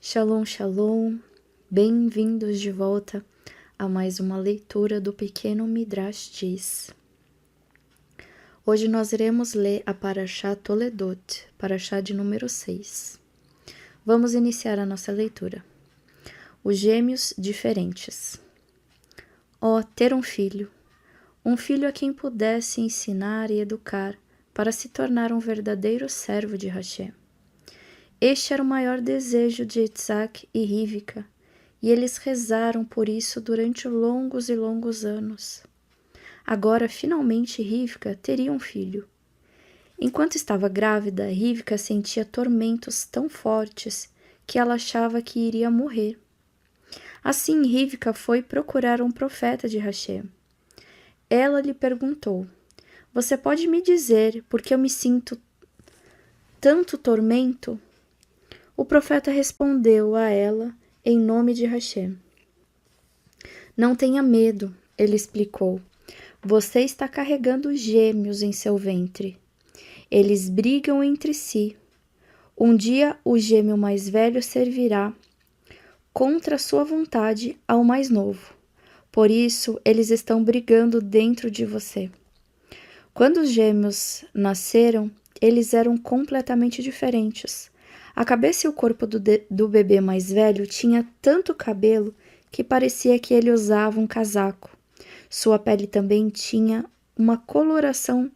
Shalom, shalom, bem-vindos de volta a mais uma leitura do Pequeno Midrash Diz. Hoje nós iremos ler a Parashá Toledot, Parashá de número 6. Vamos iniciar a nossa leitura. Os gêmeos diferentes. Ter um filho a quem pudesse ensinar e educar para se tornar um verdadeiro servo de Hashem. Este era o maior desejo de Isaac e Rivka, e eles rezaram por isso durante longos e longos anos. Agora, finalmente, Rivka teria um filho. Enquanto estava grávida, Rivka sentia tormentos tão fortes que ela achava que iria morrer. Assim, Rivka foi procurar um profeta de Hashem. Ela lhe perguntou: "Você pode me dizer por que eu me sinto tanto tormento?" O profeta respondeu a ela em nome de Hashem. "Não tenha medo", ele explicou. "Você está carregando gêmeos em seu ventre. Eles brigam entre si. Um dia o gêmeo mais velho servirá contra sua vontade ao mais novo. Por isso, eles estão brigando dentro de você." Quando os gêmeos nasceram, eles eram completamente diferentes. A cabeça e o corpo do bebê mais velho tinha tanto cabelo que parecia que ele usava um casaco. Sua pele também tinha uma coloração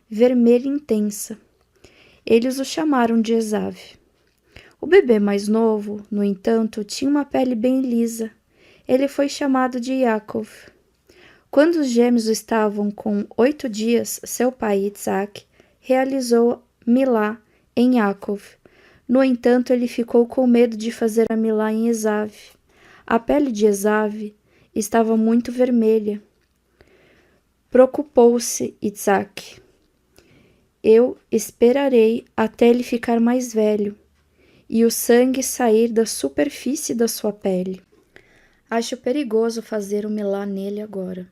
vermelha intensa. Eles o chamaram de Esav. O bebê mais novo, no entanto, tinha uma pele bem lisa. Ele foi chamado de Yaakov. Quando os gêmeos estavam com 8 dias, seu pai, Isaac, realizou Milá em Yaakov. No entanto, ele ficou com medo de fazer a Milá em Esav. A pele de Esav estava muito vermelha. Preocupou-se Isaac. "Eu esperarei até ele ficar mais velho e o sangue sair da superfície da sua pele. Acho perigoso fazer o Milá nele agora."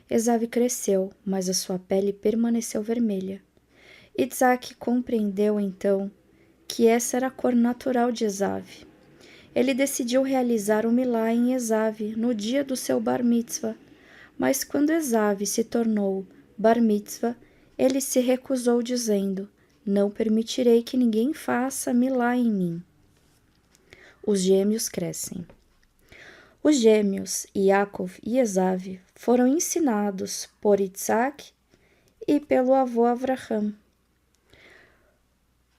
Esav cresceu, mas a sua pele permaneceu vermelha. Isaac compreendeu então que essa era a cor natural de Esav. Ele decidiu realizar o Milá em Esav no dia do seu bar mitzvah, mas quando Esav se tornou bar mitzvah, ele se recusou dizendo: "Não permitirei que ninguém faça Milá em mim." Os gêmeos crescem. Os gêmeos, Yaakov e Esav, foram ensinados por Isaac e pelo avô Avraham.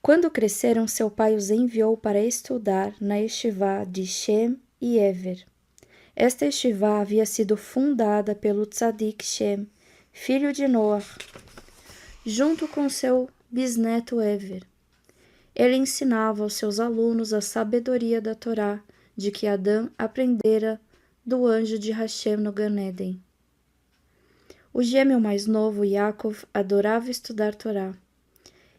Quando cresceram, seu pai os enviou para estudar na Yeshivá de Shem e Ever. Esta Yeshivá havia sido fundada pelo Tzadik Shem, filho de Noah, junto com seu bisneto Ever. Ele ensinava aos seus alunos a sabedoria da Torá, de que Adão aprendera do anjo de Hashem no Gan Eden. O gêmeo mais novo, Yaakov, adorava estudar Torá.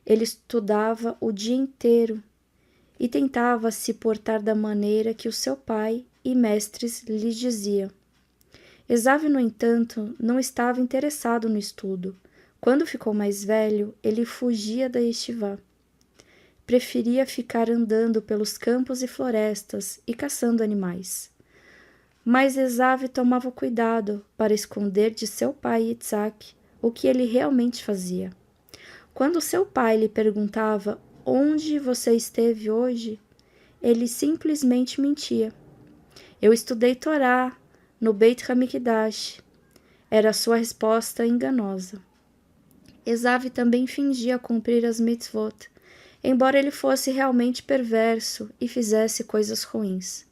Ele estudava o dia inteiro e tentava se portar da maneira que o seu pai e mestres lhe diziam. Esav, no entanto, não estava interessado no estudo. Quando ficou mais velho, ele fugia da yeshivá. Preferia ficar andando pelos campos e florestas e caçando animais. Mas Esav tomava cuidado para esconder de seu pai Isaac o que ele realmente fazia. Quando seu pai lhe perguntava: "Onde você esteve hoje?", ele simplesmente mentia. "Eu estudei Torá no Beit HaMikdash", era sua resposta enganosa. Esav também fingia cumprir as mitzvot, embora ele fosse realmente perverso e fizesse coisas ruins.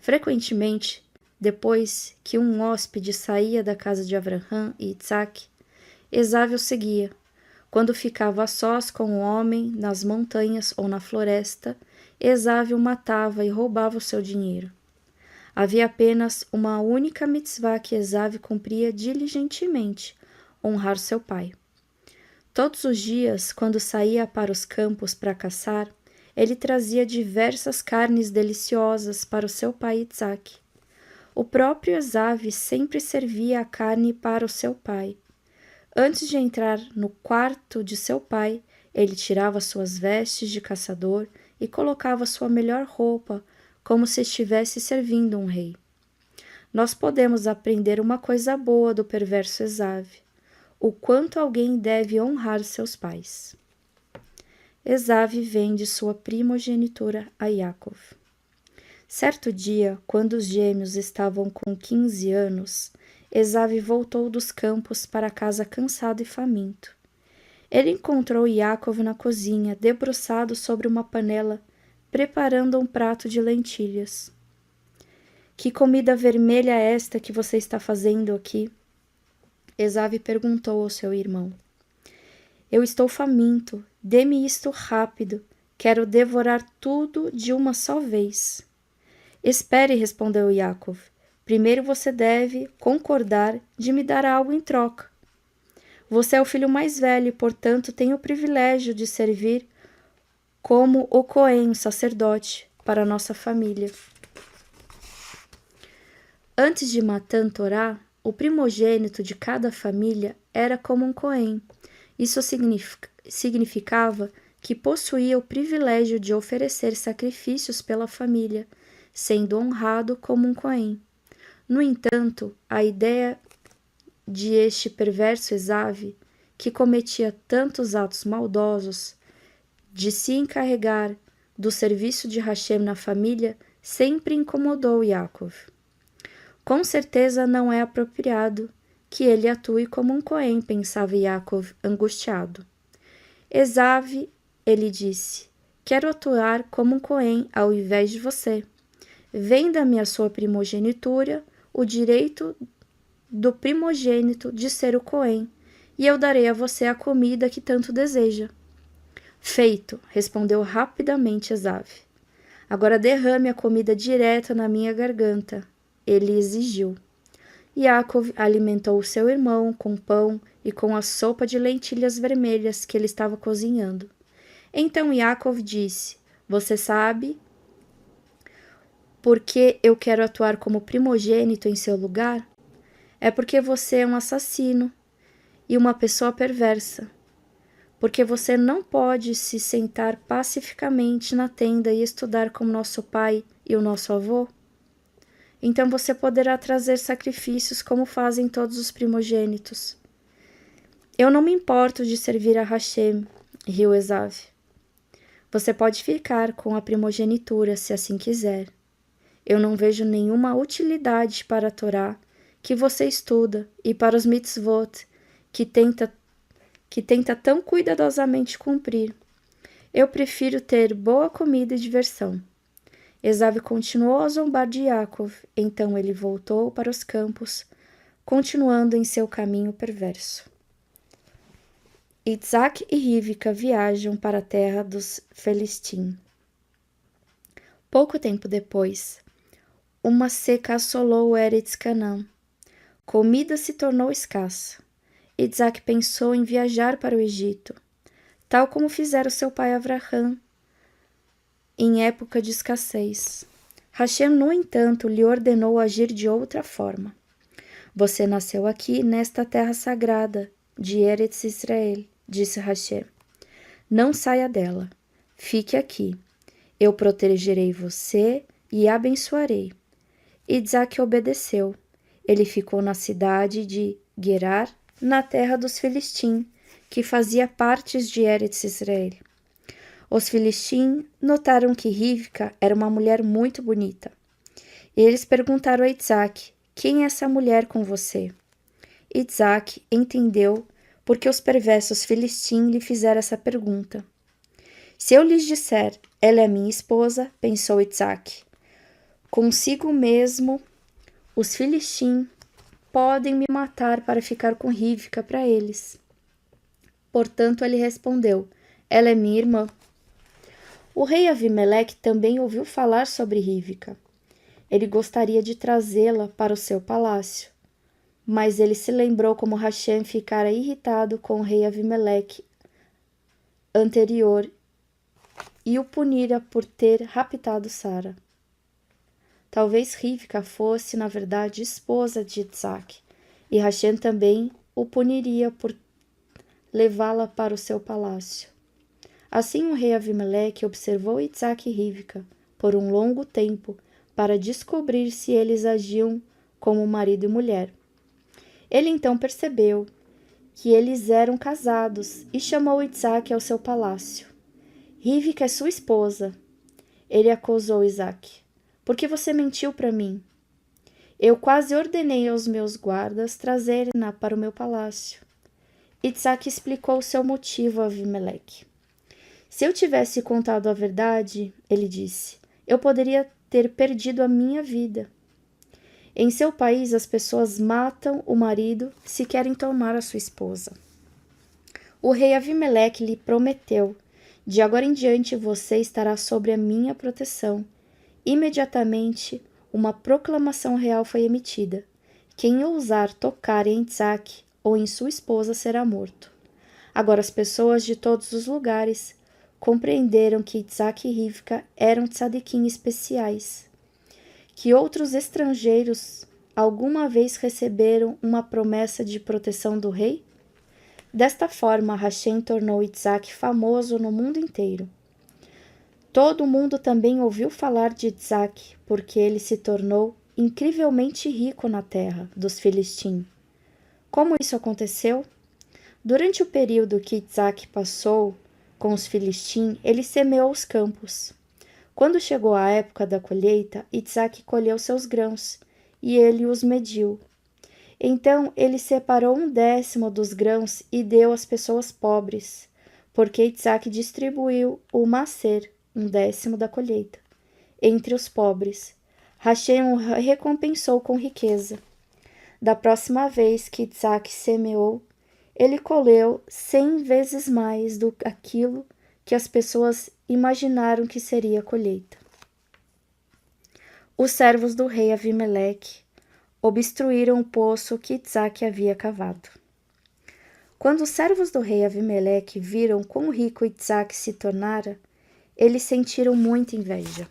Frequentemente, depois que um hóspede saía da casa de Avraham e Isaac, Esav o seguia. Quando ficava a sós com o homem nas montanhas ou na floresta, Esav o matava e roubava o seu dinheiro. Havia apenas uma única mitzvah que Esav cumpria diligentemente: honrar seu pai. Todos os dias, quando saía para os campos para caçar, ele trazia diversas carnes deliciosas para o seu pai Isaac. O próprio Esav sempre servia a carne para o seu pai. Antes de entrar no quarto de seu pai, ele tirava suas vestes de caçador e colocava sua melhor roupa, como se estivesse servindo um rei. Nós podemos aprender uma coisa boa do perverso Esav: o quanto alguém deve honrar seus pais. Esav vende sua primogenitura a Yaakov. Certo dia, quando os gêmeos estavam com 15 anos, Esav voltou dos campos para casa cansado e faminto. Ele encontrou Yaakov na cozinha, debruçado sobre uma panela, preparando um prato de lentilhas. Que comida vermelha é esta que você está fazendo aqui? Esav perguntou ao seu irmão. Eu estou faminto, dê-me isto rápido, quero devorar tudo de uma só vez. Espere, respondeu Yaakov. Primeiro você deve concordar de me dar algo em troca. Você é o filho mais velho e, portanto, tem o privilégio de servir como o Cohen, o sacerdote, para a nossa família. Antes de Matan Torá, o primogênito de cada família era como um Cohen. Isso significava que possuía o privilégio de oferecer sacrifícios pela família, sendo honrado como um Cohen. No entanto, a ideia de este perverso Esav, que cometia tantos atos maldosos, de se encarregar do serviço de Hashem na família, sempre incomodou Yaakov. Com certeza não é apropriado que ele atue como um Cohen, pensava Yaakov, angustiado. Esav, ele disse, quero atuar como um Cohen ao invés de você. Venda-me a sua primogenitura, o direito do primogênito de ser o Cohen, e eu darei a você a comida que tanto deseja. Feito, respondeu rapidamente Esav. Agora derrame a comida direto na minha garganta, ele exigiu. Yaakov alimentou seu irmão com pão e com a sopa de lentilhas vermelhas que ele estava cozinhando. Então Yaakov disse, você sabe por que eu quero atuar como primogênito em seu lugar? É porque você é um assassino e uma pessoa perversa. Porque você não pode se sentar pacificamente na tenda e estudar como nosso pai e o nosso avô? Então você poderá trazer sacrifícios como fazem todos os primogênitos. Eu não me importo de servir a Hashem, riu Esav. Você pode ficar com a primogenitura se assim quiser. Eu não vejo nenhuma utilidade para a Torá que você estuda e para os mitzvot que tenta tão cuidadosamente cumprir. Eu prefiro ter boa comida e diversão. Esav continuou a zombar de Yaakov, então ele voltou para os campos, continuando em seu caminho perverso. Isaac e Rivka viajam para a terra dos Felistim. Pouco tempo depois, uma seca assolou Eretz Canaã. Comida se tornou escassa. Isaac pensou em viajar para o Egito, tal como fizera seu pai Avraham em época de escassez. Hashem, no entanto, lhe ordenou agir de outra forma. Você nasceu aqui, nesta terra sagrada de Eretz Israel, disse Hashem. Não saia dela. Fique aqui. Eu protegerei você e abençoarei. Isaac obedeceu. Ele ficou na cidade de Gerar, na terra dos Filistim, que fazia parte de Eretz Israel. Os Filistim notaram que Rivka era uma mulher muito bonita. Eles perguntaram a Isaac, quem é essa mulher com você? Isaac entendeu porque os perversos Filistim lhe fizeram essa pergunta. Se eu lhes disser, ela é minha esposa, pensou Isaac, consigo mesmo, os Filistim podem me matar para ficar com Rivka para eles. Portanto, ele respondeu, ela é minha irmã. O rei Avimeleque também ouviu falar sobre Rivka. Ele gostaria de trazê-la para o seu palácio, mas ele se lembrou como Hashem ficara irritado com o rei Avimeleque anterior e o punira por ter raptado Sara. Talvez Rivka fosse, na verdade, esposa de Isaac, e Hashem também o puniria por levá-la para o seu palácio. Assim o rei Avimeleque observou Itsaque e Rivca por um longo tempo para descobrir se eles agiam como marido e mulher. Ele então percebeu que eles eram casados e chamou Itsaque ao seu palácio. Rivca é sua esposa. Ele acusou Isaac. Por que você mentiu para mim? Eu quase ordenei aos meus guardas trazerem-na para o meu palácio. Itsaque explicou seu motivo a Avimeleque. Se eu tivesse contado a verdade, ele disse, eu poderia ter perdido a minha vida. Em seu país, as pessoas matam o marido se querem tomar a sua esposa. O rei Avimeleque lhe prometeu, de agora em diante você estará sob a minha proteção. Imediatamente, uma proclamação real foi emitida. Quem ousar tocar em Itsaque ou em sua esposa será morto. Agora as pessoas de todos os lugares compreenderam que Itsaque e Rivca eram tzadikim especiais, que outros estrangeiros alguma vez receberam uma promessa de proteção do rei? Desta forma, Hashem tornou Itsaque famoso no mundo inteiro. Todo mundo também ouviu falar de Itsaque, porque ele se tornou incrivelmente rico na terra dos Filistim. Como isso aconteceu? Durante o período que Itsaque passou com os Filistim, ele semeou os campos. Quando chegou a época da colheita, Itsaque colheu seus grãos, e ele os mediu. Então ele separou 1/10 dos grãos e deu às pessoas pobres, porque Itsaque distribuiu o macer, 1/10 da colheita, entre os pobres. Hashem o recompensou com riqueza. Da próxima vez que Itsaque semeou, ele colheu 100 vezes mais do que aquilo que as pessoas imaginaram que seria a colheita. Os servos do rei Avimeleque obstruíram o poço que Itsaque havia cavado. Quando os servos do rei Avimeleque viram quão rico Itsaque se tornara, eles sentiram muita inveja.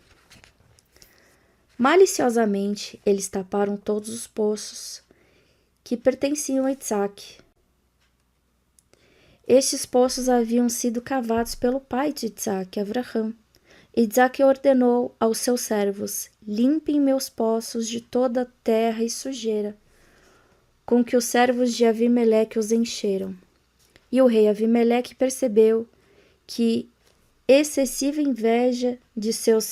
Maliciosamente, eles taparam todos os poços que pertenciam a Itsaque. Estes poços haviam sido cavados pelo pai de Itsaque, Avraham. Itsaque ordenou aos seus servos, limpem meus poços de toda a terra e sujeira, com que os servos de Avimeleque os encheram. E o rei Avimeleque percebeu que excessiva inveja de seus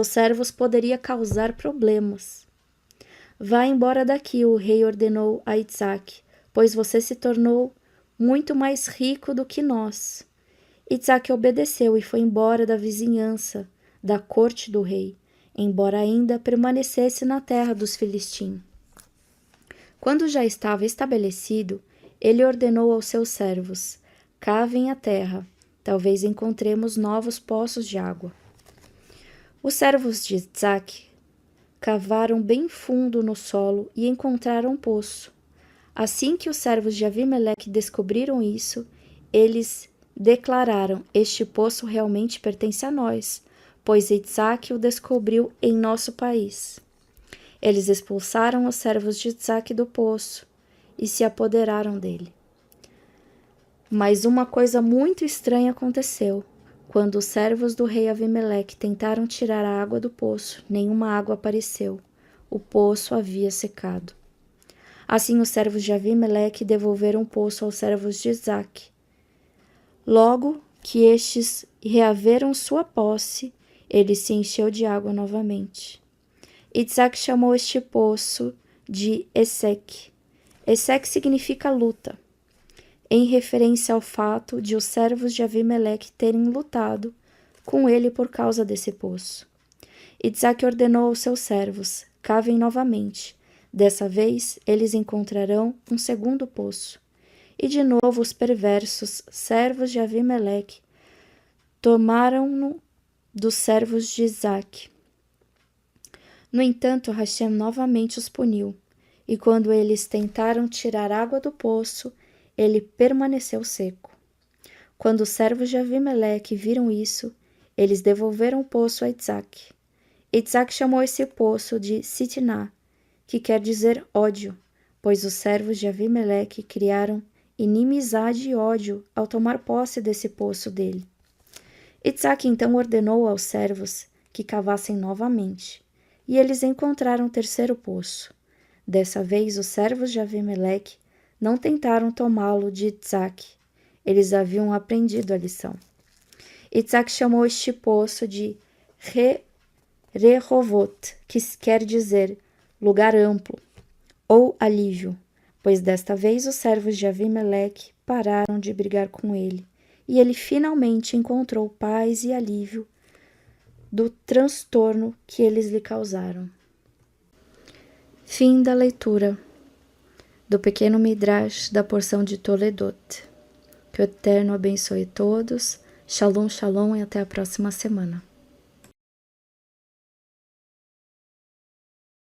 servos poderia causar problemas. Vá embora daqui, o rei ordenou a Itsaque, pois você se tornou muito mais rico do que nós. Itsaque obedeceu e foi embora da vizinhança, da corte do rei, embora ainda permanecesse na terra dos Filistim. Quando já estava estabelecido, ele ordenou aos seus servos, cavem a terra, talvez encontremos novos poços de água. Os servos de Itsaque cavaram bem fundo no solo e encontraram um poço. Assim que os servos de Avimeleque descobriram isso, eles declararam, este poço realmente pertence a nós, pois Itsaque o descobriu em nosso país. Eles expulsaram os servos de Itsaque do poço e se apoderaram dele. Mas uma coisa muito estranha aconteceu. Quando os servos do rei Avimeleque tentaram tirar a água do poço, nenhuma água apareceu. O poço havia secado. Assim os servos de Avimeleque devolveram o poço aos servos de Itsaque. Logo que estes reaveram sua posse, ele se encheu de água novamente. Itsaque chamou este poço de Eseque. Eseque significa luta, em referência ao fato de os servos de Avimeleque terem lutado com ele por causa desse poço. Itsaque ordenou aos seus servos, cavem novamente. Dessa vez, eles encontrarão um segundo poço. E de novo os perversos servos de Avimeleque tomaram-no dos servos de Isaac. No entanto, Hashem novamente os puniu, e quando eles tentaram tirar água do poço, ele permaneceu seco. Quando os servos de Avimeleque viram isso, eles devolveram o poço a Itsaque. Itsaque chamou esse poço de Sitná, que quer dizer ódio, pois os servos de Avimeleque criaram inimizade e ódio ao tomar posse desse poço dele. Itzaque então ordenou aos servos que cavassem novamente, e eles encontraram o terceiro poço. Dessa vez, os servos de Avimeleque não tentaram tomá-lo de Itzaque. Eles haviam aprendido a lição. Itzaque chamou este poço de Rehovot, que quer dizer lugar amplo, ou alívio, pois desta vez os servos de Avimeleque pararam de brigar com ele, e ele finalmente encontrou paz e alívio do transtorno que eles lhe causaram. Fim da leitura do pequeno Midrash da porção de Toledot. Que o Eterno abençoe todos. Shalom, shalom e até a próxima semana.